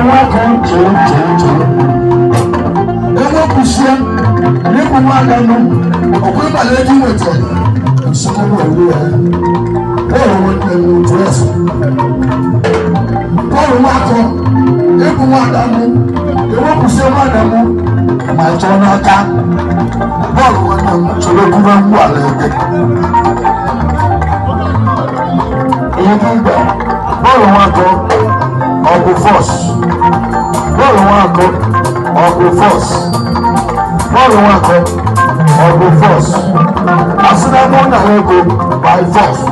welcome to. Ewo kusia, ni kuma danu, okwe baleji wote. Nsoko wo ya. Ewo wote mu dress. Paul wako, ni kuma danu, ewo kusia madamu, ma chona ka. Paul wako cholo kuma ngwale. Eyiba, Paul wako, oku force. Paul wako, oku force. Paul wako, oku force. Asina mo na ego by force.